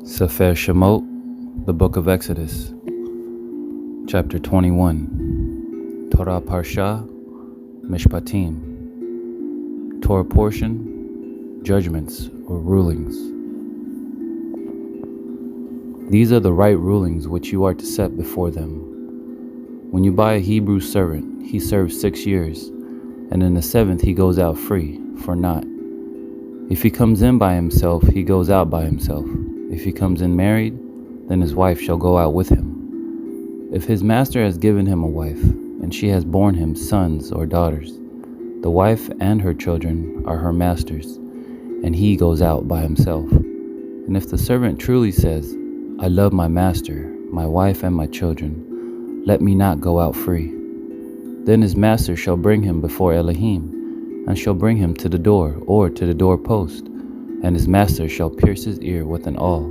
Sefer Shemot, the Book of Exodus, Chapter 21, Torah Parsha, Mishpatim, Torah portion, judgments or rulings. These are the right rulings which you are to set before them. When you buy a Hebrew servant, he serves 6 years, and in the 7th he goes out free, for naught. If he comes in by himself, he goes out by himself. If he comes in married, then his wife shall go out with him. If his master has given him a wife, and she has borne him sons or daughters, the wife and her children are her master's, and he goes out by himself. And if the servant truly says, I love my master, my wife and my children, let me not go out free, then his master shall bring him before Elohim, and shall bring him to the door or to the doorpost, and his master shall pierce his ear with an awl,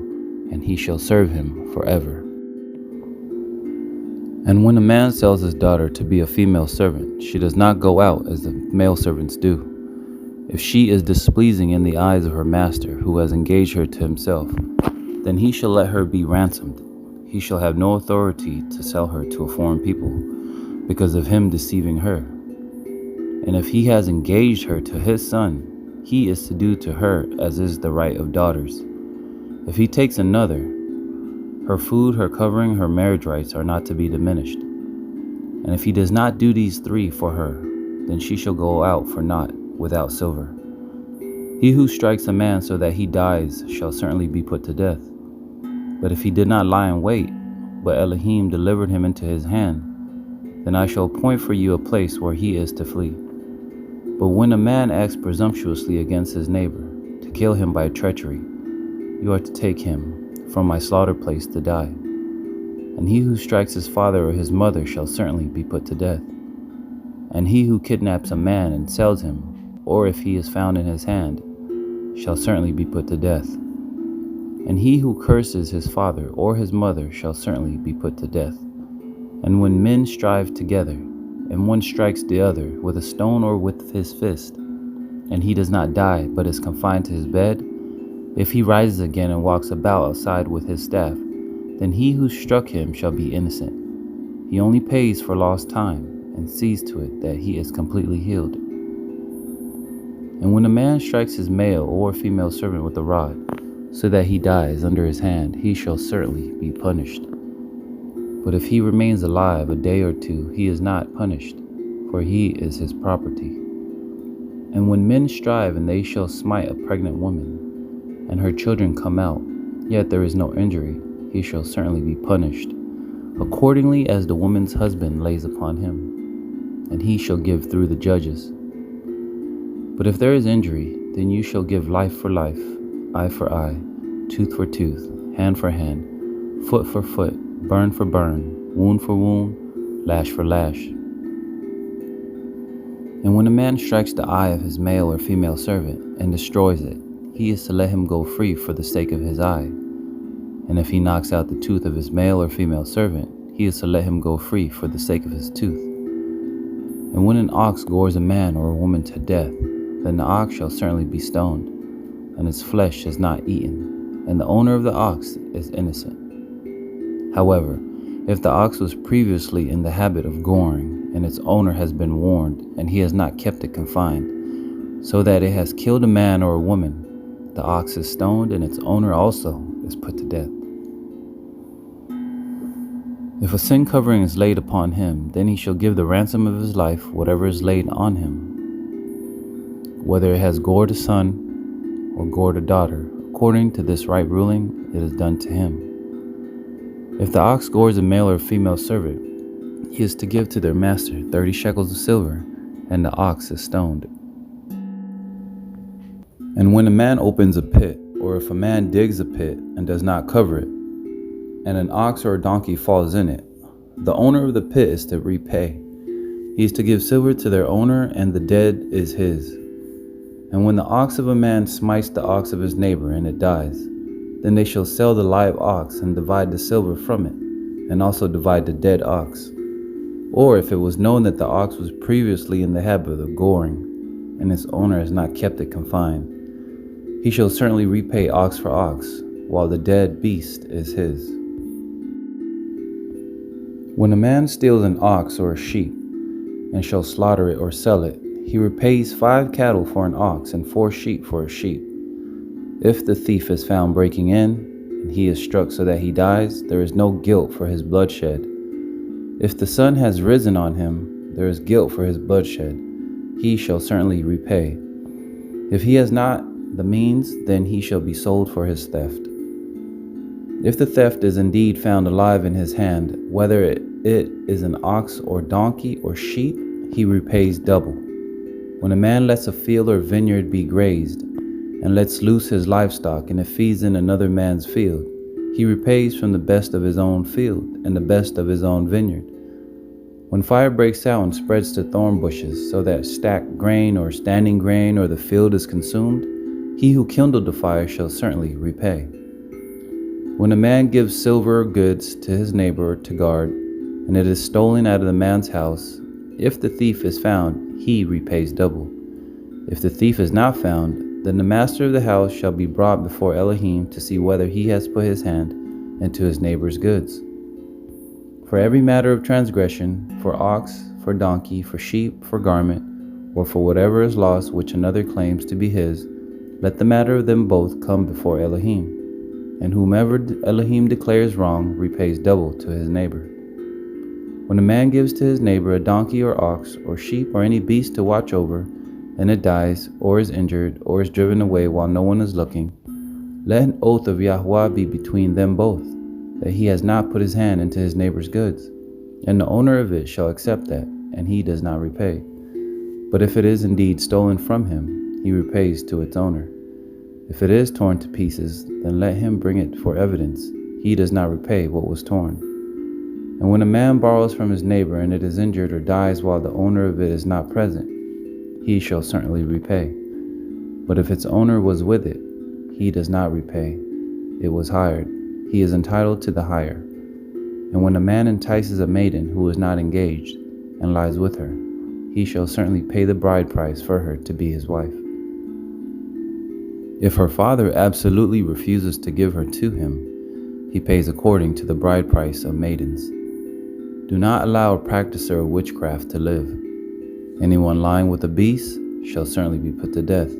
and he shall serve him forever. And when a man sells his daughter to be a female servant, she does not go out as the male servants do. If she is displeasing in the eyes of her master, who has engaged her to himself, then he shall let her be ransomed. He shall have no authority to sell her to a foreign people, because of him deceiving her. And if he has engaged her to his son, he is to do to her as is the right of daughters. If he takes another, her food, her covering, her marriage rights are not to be diminished. And if he does not do these 3 for her, then she shall go out for naught, without silver. He who strikes a man so that he dies shall certainly be put to death. But if he did not lie in wait, but Elohim delivered him into his hand, then I shall appoint for you a place where he is to flee. But when a man acts presumptuously against his neighbor, to kill him by treachery, you are to take him from my slaughter place to die. And he who strikes his father or his mother shall certainly be put to death. And he who kidnaps a man and sells him, or if he is found in his hand, shall certainly be put to death. And he who curses his father or his mother shall certainly be put to death. And when men strive together, and one strikes the other with a stone or with his fist, and he does not die, but is confined to his bed, if he rises again and walks about outside with his staff, then he who struck him shall be innocent. He only pays for lost time, and sees to it that he is completely healed. And when a man strikes his male or female servant with a rod, so that he dies under his hand, he shall certainly be punished. But if he remains alive a day or 2, he is not punished, for he is his property. And when men strive, and they shall smite a pregnant woman, and her children come out, yet there is no injury, he shall certainly be punished, accordingly as the woman's husband lays upon him, and he shall give through the judges. But if there is injury, then you shall give life for life, eye for eye, tooth for tooth, hand for hand, foot for foot, burn for burn, wound for wound, lash for lash. And when a man strikes the eye of his male or female servant and destroys it, he is to let him go free for the sake of his eye. And if he knocks out the tooth of his male or female servant, he is to let him go free for the sake of his tooth. And when an ox gores a man or a woman to death, then the ox shall certainly be stoned, and its flesh is not eaten, and the owner of the ox is innocent. However, if the ox was previously in the habit of goring, and its owner has been warned, and he has not kept it confined, so that it has killed a man or a woman, the ox is stoned, and its owner also is put to death. If a sin covering is laid upon him, then he shall give the ransom of his life whatever is laid on him, whether it has gored a son or gored a daughter. According to this right ruling, it is done to him. If the ox gores a male or female servant, he is to give to their master 30 shekels of silver, and the ox is stoned. And when a man opens a pit, or if a man digs a pit and does not cover it, and an ox or a donkey falls in it, the owner of the pit is to repay. He is to give silver to their owner, and the dead is his. And when the ox of a man smites the ox of his neighbor, and it dies, then they shall sell the live ox and divide the silver from it, and also divide the dead ox. Or if it was known that the ox was previously in the habit of goring, and its owner has not kept it confined, he shall certainly repay ox for ox, while the dead beast is his. When a man steals an ox or a sheep, and shall slaughter it or sell it, he repays 5 cattle for an ox and 4 sheep for a sheep. If the thief is found breaking in, and he is struck so that he dies, there is no guilt for his bloodshed. If the sun has risen on him, there is guilt for his bloodshed. He shall certainly repay. If he has not the means, then he shall be sold for his theft. If the theft is indeed found alive in his hand, whether it is an ox or donkey or sheep, he repays double. When a man lets a field or vineyard be grazed, and lets loose his livestock, and it feeds in another man's field, he repays from the best of his own field and the best of his own vineyard. When fire breaks out and spreads to thorn bushes, so that stacked grain or standing grain or the field is consumed, he who kindled the fire shall certainly repay. When a man gives silver or goods to his neighbor to guard, and it is stolen out of the man's house, if the thief is found, he repays double. If the thief is not found, then the master of the house shall be brought before Elohim to see whether he has put his hand into his neighbor's goods. For every matter of transgression, for ox, for donkey, for sheep, for garment, or for whatever is lost which another claims to be his, let the matter of them both come before Elohim. And whomever Elohim declares wrong repays double to his neighbor. When a man gives to his neighbor a donkey or ox or sheep or any beast to watch over, and it dies, or is injured, or is driven away while no one is looking, let an oath of Yahweh be between them both, that he has not put his hand into his neighbor's goods, and the owner of it shall accept that, and he does not repay. But if it is indeed stolen from him, he repays to its owner. If it is torn to pieces, then let him bring it for evidence. He does not repay what was torn. And when a man borrows from his neighbor, and it is injured or dies while the owner of it is not present, he shall certainly repay. But if its owner was with it, he does not repay. It was hired. He is entitled to the hire. And when a man entices a maiden who is not engaged, and lies with her, he shall certainly pay the bride price for her to be his wife. If her father absolutely refuses to give her to him, he pays according to the bride price of maidens. Do not allow a practicer of witchcraft to live. Anyone lying with a beast shall certainly be put to death.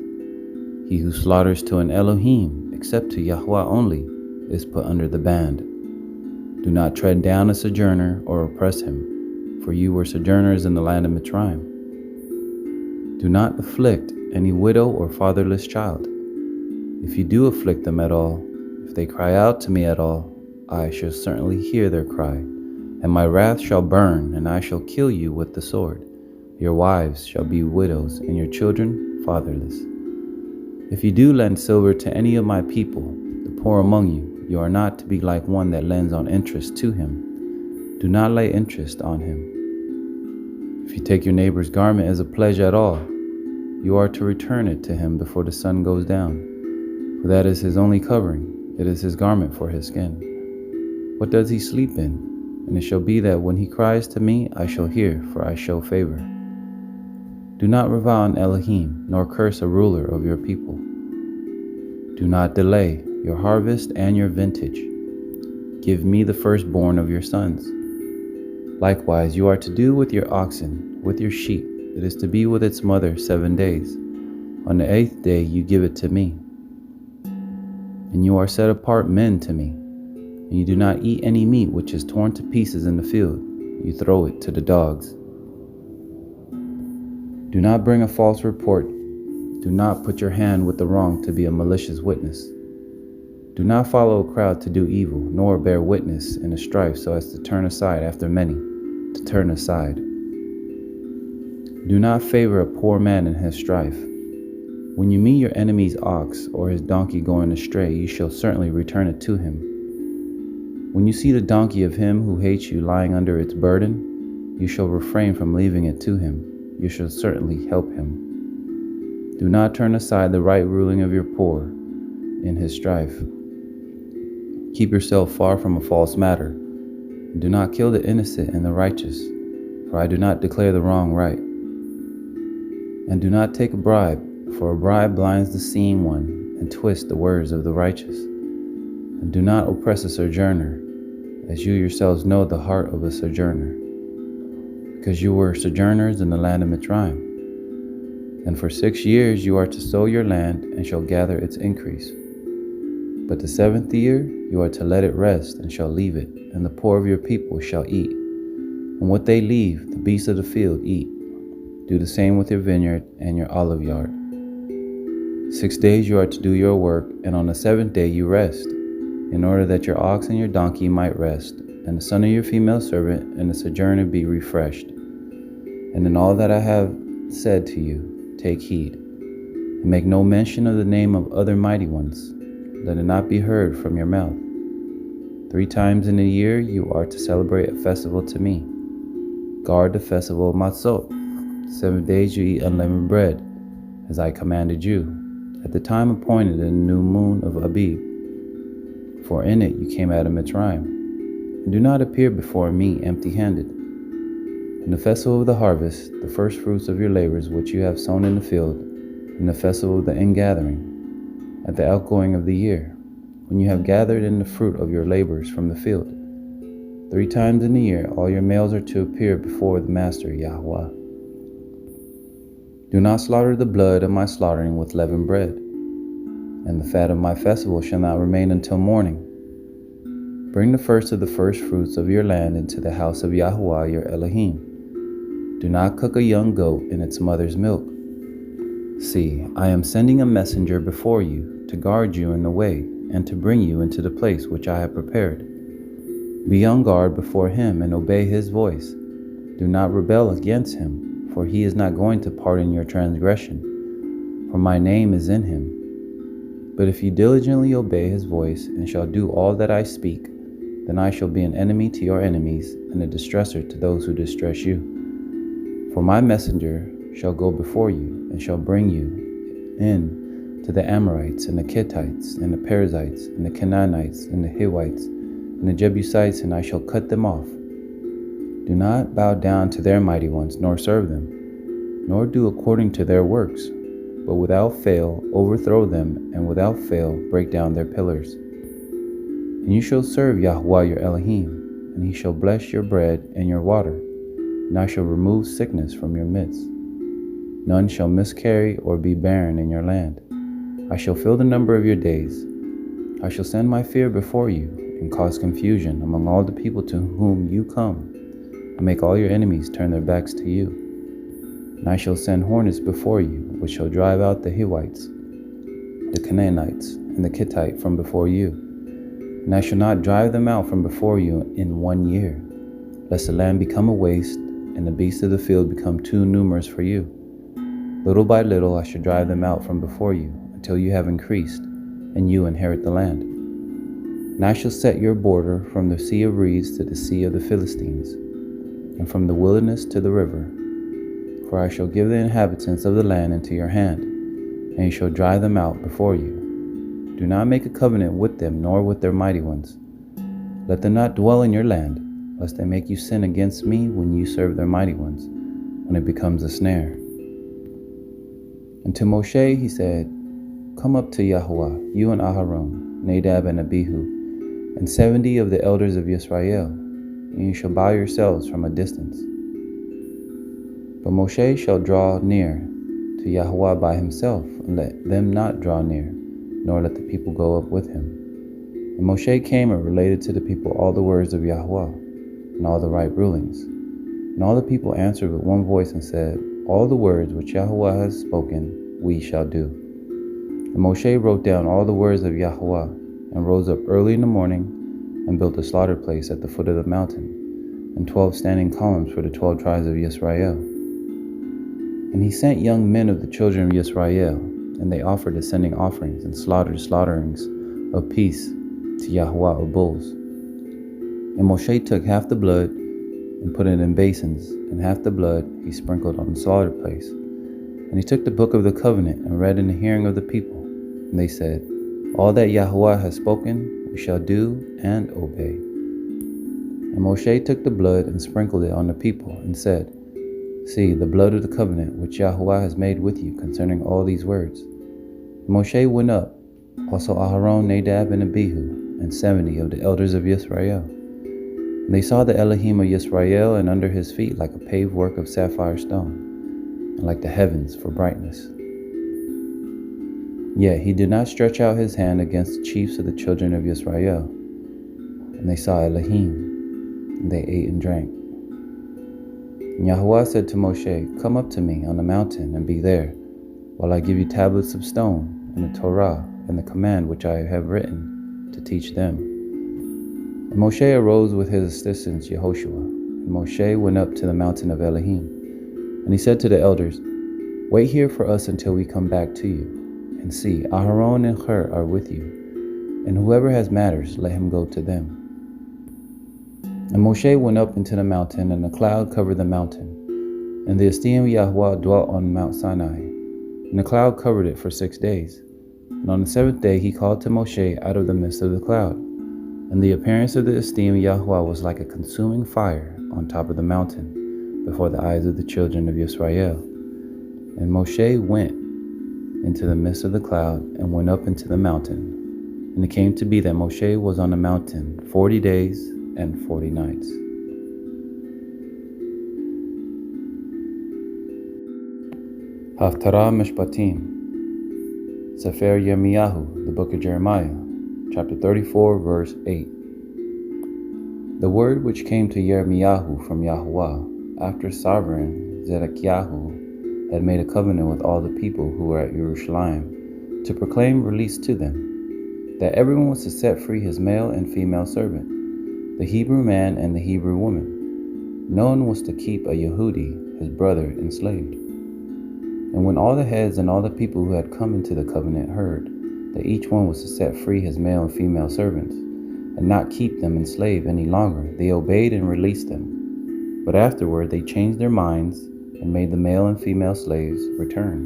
He who slaughters to an Elohim, except to Yahweh only, is put under the ban. Do not tread down a sojourner or oppress him, for you were sojourners in the land of Mitzrayim. Do not afflict any widow or fatherless child. If you do afflict them at all, if they cry out to me at all, I shall certainly hear their cry, and my wrath shall burn, and I shall kill you with the sword. Your wives shall be widows, and your children fatherless. If you do lend silver to any of my people, the poor among you, you are not to be like one that lends on interest to him. Do not lay interest on him. If you take your neighbor's garment as a pledge at all, you are to return it to him before the sun goes down, for that is his only covering. It is his garment for his skin. What does he sleep in? And it shall be that when he cries to me, I shall hear, for I show favor. Do not revile an Elohim, nor curse a ruler of your people. Do not delay your harvest and your vintage. Give me the firstborn of your sons. Likewise, you are to do with your oxen, with your sheep. It is to be with its mother 7 days. On the 8th day you give it to me. And you are set apart men to me. And you do not eat any meat which is torn to pieces in the field. You throw it to the dogs. Do not bring a false report. Do not put your hand with the wrong to be a malicious witness. Do not follow a crowd to do evil, nor bear witness in a strife so as to turn aside after many, to turn aside. Do not favor a poor man in his strife. When you meet your enemy's ox or his donkey going astray, you shall certainly return it to him. When you see the donkey of him who hates you lying under its burden, you shall refrain from leaving it to him. You shall certainly help him. Do not turn aside the right ruling of your poor in his strife. Keep yourself far from a false matter. And do not kill the innocent and the righteous, for I do not declare the wrong right. And do not take a bribe, for a bribe blinds the seeing one and twists the words of the righteous. And do not oppress a sojourner, as you yourselves know the heart of a sojourner, because you were sojourners in the land of Mitzrayim. And for 6 years you are to sow your land, and shall gather its increase. But the 7th year you are to let it rest, and shall leave it, and the poor of your people shall eat. And what they leave, the beasts of the field eat. Do the same with your vineyard and your olive yard. 6 days you are to do your work, and on the 7th day you rest, in order that your ox and your donkey might rest, and the son of your female servant and the sojourner be refreshed. And in all that I have said to you, take heed, and make no mention of the name of other mighty ones. Let it not be heard from your mouth. 3 times in a year you are to celebrate a festival to me. Guard the festival of Matzot. 7 days you eat unleavened bread, as I commanded you, at the time appointed in the new moon of Abib. For in it you came out of Mitzrayim. And do not appear before me empty-handed. In the festival of the harvest, the first fruits of your labors which you have sown in the field, in the festival of the ingathering, at the outgoing of the year, when you have gathered in the fruit of your labors from the field. 3 times in the year all your males are to appear before the Master Yahweh. Do not slaughter the blood of my slaughtering with leavened bread, and the fat of my festival shall not remain until morning. Bring the first of the first fruits of your land into the house of Yahweh your Elohim. Do not cook a young goat in its mother's milk. See, I am sending a messenger before you to guard you in the way, and to bring you into the place which I have prepared. Be on guard before him and obey his voice. Do not rebel against him, for he is not going to pardon your transgression, for my name is in him. But if you diligently obey his voice and shall do all that I speak, then I shall be an enemy to your enemies and a distresser to those who distress you. For my messenger shall go before you and shall bring you in to the Amorites and the Kittites and the Perizzites and the Canaanites and the Hivites and the Jebusites, and I shall cut them off. Do not bow down to their mighty ones, nor serve them, nor do according to their works, but without fail overthrow them, and without fail break down their pillars. And you shall serve Yahweh your Elohim, and he shall bless your bread and your water, and I shall remove sickness from your midst. None shall miscarry or be barren in your land. I shall fill the number of your days. I shall send my fear before you, and cause confusion among all the people to whom you come, and make all your enemies turn their backs to you. And I shall send hornets before you, which shall drive out the Hivites, the Canaanites, and the Kittite from before you. And I shall not drive them out from before you in 1 year, lest the land become a waste, and the beasts of the field become too numerous for you. Little by little I shall drive them out from before you, until you have increased, and you inherit the land. And I shall set your border from the sea of reeds to the sea of the Philistines, and from the wilderness to the river. For I shall give the inhabitants of the land into your hand, and you shall drive them out before you. Do not make a covenant with them, nor with their mighty ones. Let them not dwell in your land, lest they make you sin against me when you serve their mighty ones, when it becomes a snare. And to Moshe he said, Come up to Yahweh, you and Aharon, Nadab and Abihu, and 70 of the elders of Israel, and you shall bow yourselves from a distance. But Moshe shall draw near to Yahweh by himself, and let them not draw near, nor let the people go up with him. And Moshe came and related to the people all the words of Yahweh, and all the right rulings. And all the people answered with one voice and said, All the words which Yahweh has spoken, we shall do. And Moshe wrote down all the words of Yahweh, and rose up early in the morning, and built a slaughter place at the foot of the mountain, and 12 standing columns for the 12 tribes of Israel. And he sent young men of the children of Israel, and they offered ascending offerings, and slaughtered slaughterings of peace to Yahweh of bulls. And Moshe took half the blood, and put it in basins, and half the blood he sprinkled on the slaughter place. And he took the book of the covenant, and read in the hearing of the people. And they said, All that Yahweh has spoken, we shall do and obey. And Moshe took the blood and sprinkled it on the people, and said, See, the blood of the covenant which Yahweh has made with you concerning all these words. And Moshe went up, also Aharon, Nadab, and Abihu, and 70 of the elders of Yisrael. And they saw the Elohim of Yisrael, and under his feet like a paved work of sapphire stone, and like the heavens for brightness. Yet he did not stretch out his hand against the chiefs of the children of Yisrael. And they saw Elohim, and they ate and drank. And Yahuwah said to Moshe, "Come up to me on the mountain and be there, while I give you tablets of stone, and the Torah, and the command which I have written, to teach them." And Moshe arose with his assistants Yehoshua, and Moshe went up to the mountain of Elohim. And he said to the elders, "Wait here for us until we come back to you. And see, Aharon and Hur are with you, and whoever has matters, let him go to them." And Moshe went up into the mountain, and a cloud covered the mountain. And the esteemed Yahuwah dwelt on Mount Sinai, and the cloud covered it for 6 days. And on the 7th day he called to Moshe out of the midst of the cloud. And the appearance of the esteemed Yahuwah was like a consuming fire on top of the mountain, before the eyes of the children of Yisrael. And Moshe went into the midst of the cloud, and went up into the mountain. And it came to be that Moshe was on the mountain 40 days and 40 nights. Haftarah Mishpatim, Sefer Yirmiyahu, the book of Jeremiah, chapter 34, verse 8. The word which came to Yirmiyahu from Yahuwah, after sovereign Zedekiah had made a covenant with all the people who were at Jerusalem, to proclaim release to them, that everyone was to set free his male and female servant, the Hebrew man and the Hebrew woman. No one was to keep a Yehudi, his brother, enslaved. And when all the heads and all the people who had come into the covenant heard that each one was to set free his male and female servants, and not keep them enslaved any longer, they obeyed and released them. But afterward they changed their minds, and made the male and female slaves return,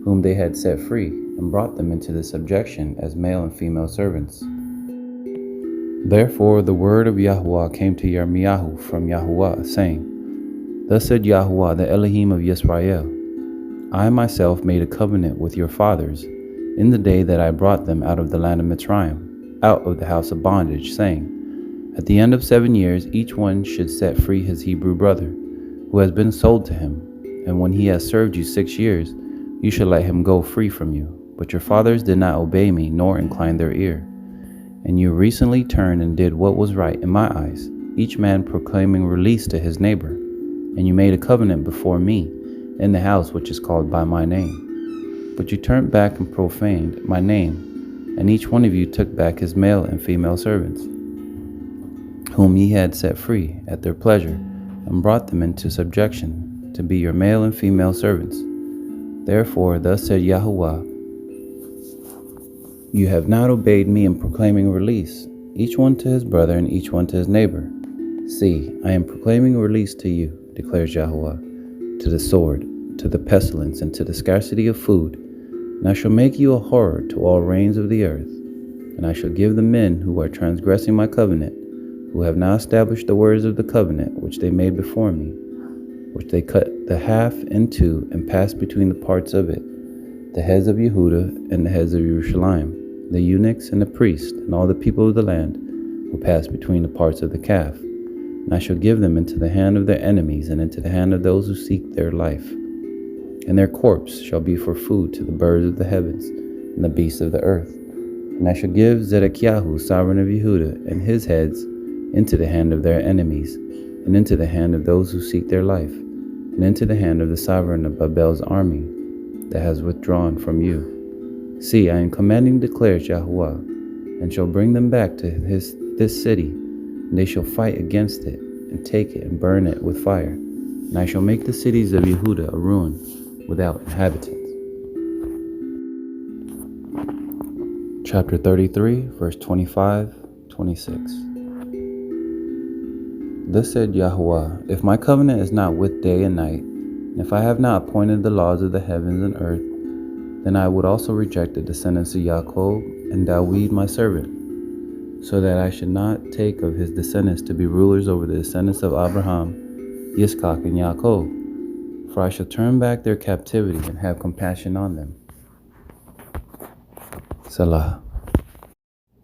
whom they had set free, and brought them into the subjection as male and female servants. Therefore the word of Yahuwah came to Yirmiyahu from Yahuwah, saying, "Thus said Yahuwah, the Elohim of Yisrael, I myself made a covenant with your fathers in the day that I brought them out of the land of Mitzrayim, out of the house of bondage, saying, at the end of 7 years each one should set free his Hebrew brother, who has been sold to him, and when he has served you 6 years, you shall let him go free from you. But your fathers did not obey me, nor incline their ear. And you recently turned and did what was right in my eyes, each man proclaiming release to his neighbor. And you made a covenant before me in the house which is called by my name. But you turned back and profaned my name, and each one of you took back his male and female servants, whom ye had set free at their pleasure, and brought them into subjection to be your male and female servants. Therefore, thus said Yahuwah, you have not obeyed me in proclaiming release, each one to his brother and each one to his neighbor. See, I am proclaiming release to you, declares Yahuwah, to the sword, to the pestilence, and to the scarcity of food. And I shall make you a horror to all reigns of the earth. And I shall give the men who are transgressing my covenant, who have not established the words of the covenant which they made before me, which they cut the half in two and passed between the parts of it, the heads of Yehuda and the heads of Jerusalem, the eunuchs and the priests, and all the people of the land, who passed between the parts of the calf. And I shall give them into the hand of their enemies, and into the hand of those who seek their life. And their corpse shall be for food to the birds of the heavens, and the beasts of the earth. And I shall give Zedekiah, sovereign of Yehuda, and his heads into the hand of their enemies, and into the hand of those who seek their life, and into the hand of the sovereign of Babel's army that has withdrawn from you. See, I am commanding, declares Yahuwah, and shall bring them back to this city, and they shall fight against it, and take it, and burn it with fire. And I shall make the cities of Yehuda a ruin, without inhabitants. Chapter 33, verse 25-26. Thus said Yahuwah, if my covenant is not with day and night, and if I have not appointed the laws of the heavens and earth, then I would also reject the descendants of Jacob and Dawid my servant, so that I should not take of his descendants to be rulers over the descendants of Abraham, Yitzchak, and Jacob. For I shall turn back their captivity and have compassion on them. Salah.